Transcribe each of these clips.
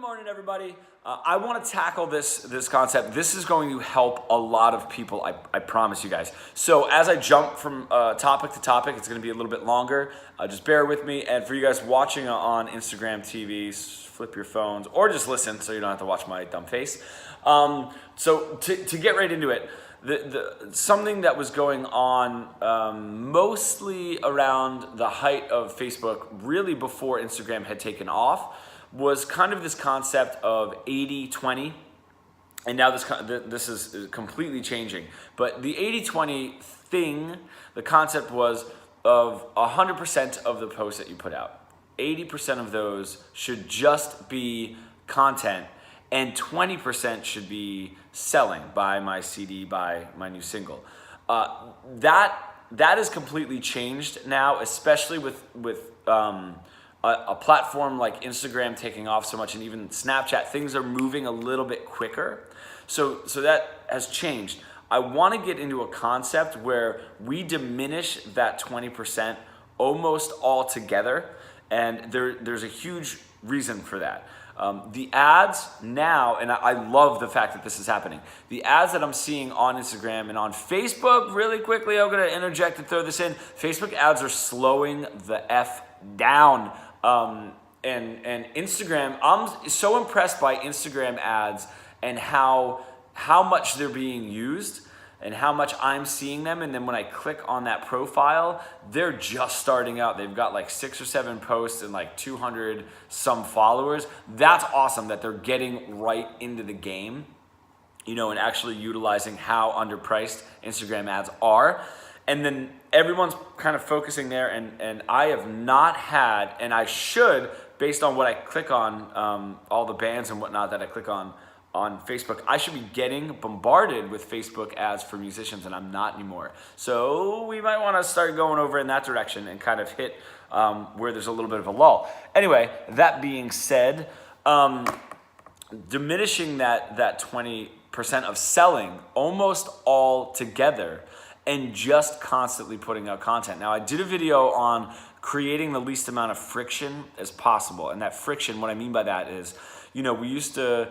morning, everybody. I want to tackle this concept. This is going to help a lot of people, I promise you guys. So as I jump from topic to topic, it's going to be a little bit longer. Just bear with me. And for you guys watching on Instagram TV, flip your phones or just listen so you don't have to watch my dumb face. So to get right into it, something that was going on mostly around the height of Facebook, really before Instagram had taken off, was kind of this concept of 80-20. And now this is completely changing. But the 80-20 thing, the concept was of 100% of the posts that you put out. 80% of those should just be content, and 20% should be selling, buy my CD, buy my new single. That is completely changed now, especially with a platform like Instagram taking off so much, and even Snapchat. Things are moving a little bit quicker. So that has changed. I want to get into a concept where we diminish that 20% almost altogether, and there's a huge reason for that. The ads now, and I love the fact that this is happening, the ads that I'm seeing on Instagram and on Facebook, really quickly, I'm going to interject and throw this in. Facebook ads are slowing the F down. And Instagram, I'm so impressed by Instagram ads and how much they're being used and how much I'm seeing them. And then when I click on that profile, they're just starting out. They've got like 6 or 7 posts and like 200 some followers. That's awesome that they're getting right into the game, and actually utilizing how underpriced Instagram ads are. And then everyone's kind of focusing there, and I have not had, and I should, based on what I click on, all the bands and whatnot that I click on Facebook, I should be getting bombarded with Facebook ads for musicians, and I'm not anymore. So we might want to start going over in that direction and kind of hit where there's a little bit of a lull. Anyway, that being said, diminishing that 20% of selling almost all together, and just constantly putting out content. Now, I did a video on creating the least amount of friction as possible. And that friction, what I mean by that is, we used to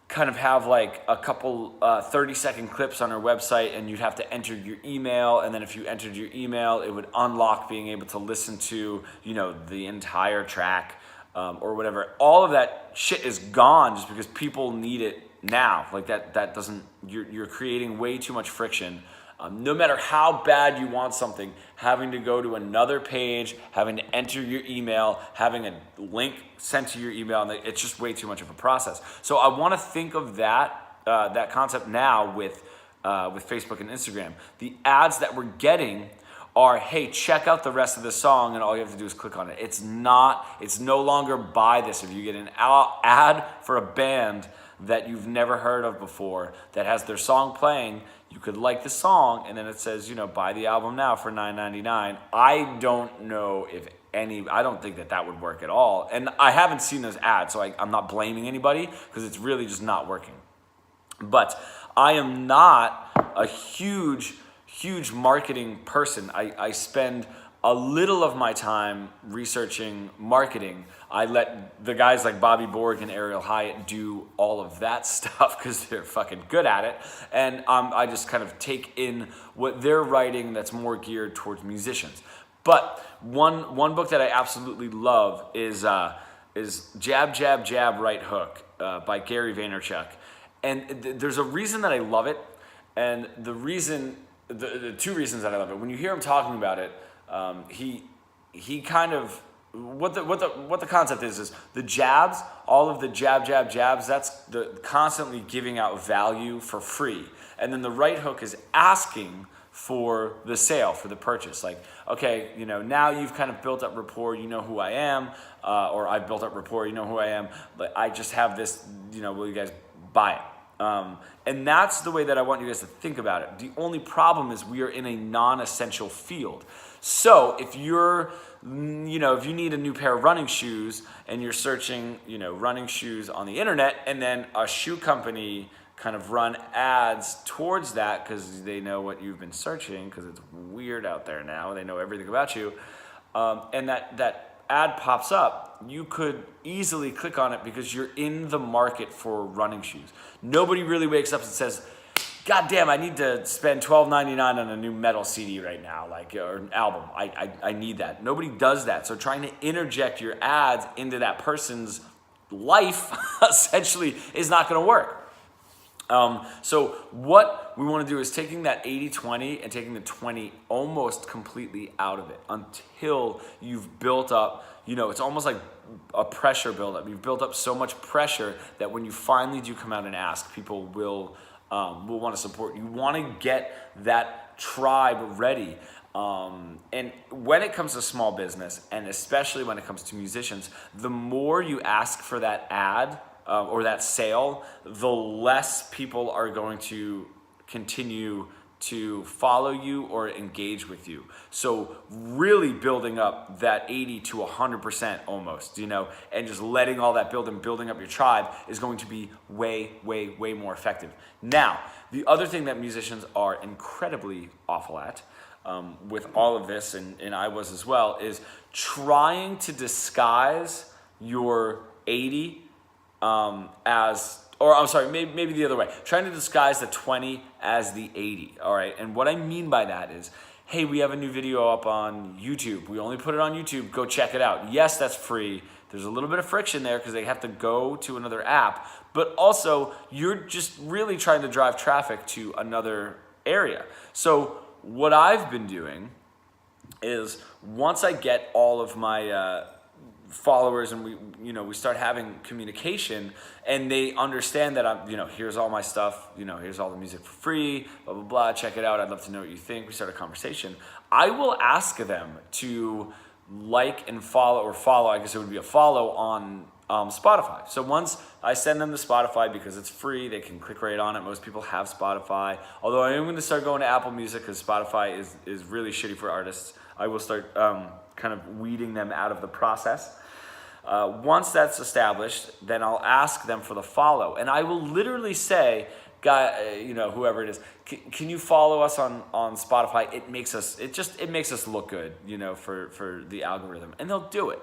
kind of have like a couple 30-second clips on our website, and you'd have to enter your email. And then if you entered your email, it would unlock being able to listen to, the entire track or whatever. All of that shit is gone just because people need it now. Like that doesn't, you're creating way too much friction. No matter how bad you want something, having to go to another page, having to enter your email, having a link sent to your email, it's just way too much of a process. So I want to think of that concept now with Facebook and Instagram. The ads that we're getting are, hey, check out the rest of the song, and all you have to do is click on it. It's no longer buy this. If you get an ad for a band that you've never heard of before that has their song playing, you could like the song, and then it says, buy the album now for $9.99. I don't know I don't think that would work at all. And I haven't seen those ads, so I'm not blaming anybody because it's really just not working. But I am not a huge marketing person. I spend a little of my time researching marketing. I let the guys like Bobby Borg and Ariel Hyatt do all of that stuff because they're fucking good at it. And I just kind of take in what they're writing that's more geared towards musicians. But one book that I absolutely love is Jab, Jab, Jab, Right Hook by Gary Vaynerchuk. And there's a reason that I love it. And the two reasons that I love it. When you hear him talking about it, he kind of, what the concept is the jabs, all of the jabs, that's the constantly giving out value for free. And then the right hook is asking for the sale, for the purchase. Like, okay, now you've kind of built up rapport, you know who I am, or I've built up rapport, you know who I am, but I just have this, will you guys buy it? And that's the way that I want you guys to think about it. The only problem is we are in a non-essential field. So if you're, if you need a new pair of running shoes and you're searching, running shoes on the internet, and then a shoe company kind of run ads towards that because they know what you've been searching, because it's weird out there now. They know everything about you. And that ad pops up, you could easily click on it because you're in the market for running shoes. Nobody really wakes up and says, God damn, I need to spend $12.99 on a new metal CD right now, like, or an album. I need that. Nobody does that. So trying to interject your ads into that person's life essentially is not going to work. So what we want to do is taking that 80-20 and taking the 20 almost completely out of it until you've built up, it's almost like a pressure buildup. You've built up so much pressure that when you finally do come out and ask, people will want to support. You want to get that tribe ready. And when it comes to small business, and especially when it comes to musicians, the more you ask for that ad or that sale, the less people are going to continue to follow you or engage with you. So really building up that 80 to 100% almost, and just letting all that build and building up your tribe is going to be way, way, way more effective. Now, the other thing that musicians are incredibly awful at with all of this, and I was as well, is trying to disguise your 80 maybe the other way. Trying to disguise the 20 as the 80, all right? And what I mean by that is, hey, we have a new video up on YouTube. We only put it on YouTube. Go check it out. Yes, that's free. There's a little bit of friction there because they have to go to another app, but also you're just really trying to drive traffic to another area. So what I've been doing is once I get all of my followers and we start having communication and they understand that I'm, here's all my stuff, here's all the music for free, blah, blah, blah, check it out. I'd love to know what you think. We start a conversation. I will ask them to like and follow, I guess it would be a follow on Spotify. So once I send them to Spotify because it's free, they can click right on it. Most people have Spotify. Although I am going to start going to Apple Music because Spotify is really shitty for artists. I will start kind of weeding them out of the process. Once that's established, then I'll ask them for the follow. And I will literally say, whoever it is, can you follow us on Spotify? It makes us look good, for the algorithm. And they'll do it,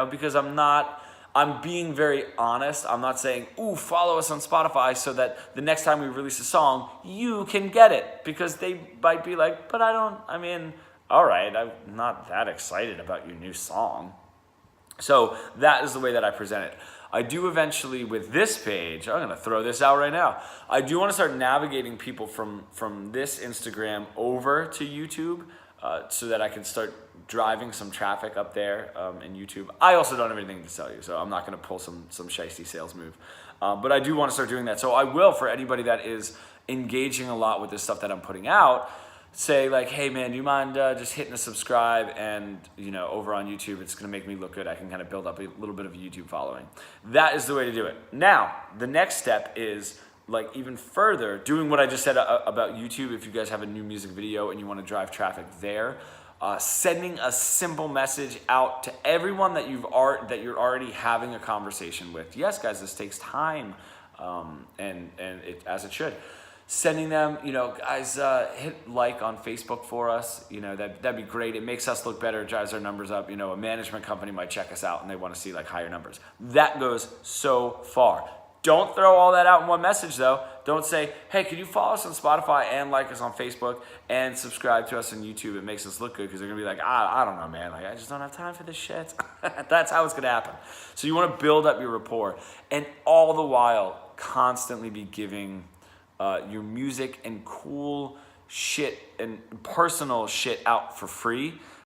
because I'm being very honest. I'm not saying, ooh, follow us on Spotify so that the next time we release a song, you can get it. Because they might be like, but all right, I'm not that excited about your new song. So that is the way that I present it. I do eventually, with this page, I'm going to throw this out right now. I do want to start navigating people from this Instagram over to YouTube so that I can start driving some traffic up there in YouTube. I also don't have anything to sell you, so I'm not going to pull some shiesty sales move. But I do want to start doing that. So I will, for anybody that is engaging a lot with this stuff that I'm putting out, say like, hey man, do you mind just hitting the subscribe and over on YouTube, it's gonna make me look good. I can kind of build up a little bit of a YouTube following. That is the way to do it. Now, the next step is like even further doing what I just said about YouTube. If you guys have a new music video and you want to drive traffic there, sending a simple message out to everyone that you're already having a conversation with. Yes, guys, this takes time, and as it should. Sending them, guys, hit like on Facebook for us. That'd be great. It makes us look better. It drives our numbers up. A management company might check us out and they want to see like higher numbers. That goes so far. Don't throw all that out in one message though. Don't say, hey, can you follow us on Spotify and like us on Facebook and subscribe to us on YouTube? It makes us look good because they're going to be like, I don't know, man. Like, I just don't have time for this shit. That's how it's going to happen. So you want to build up your rapport and all the while constantly be giving your music and cool shit and personal shit out for free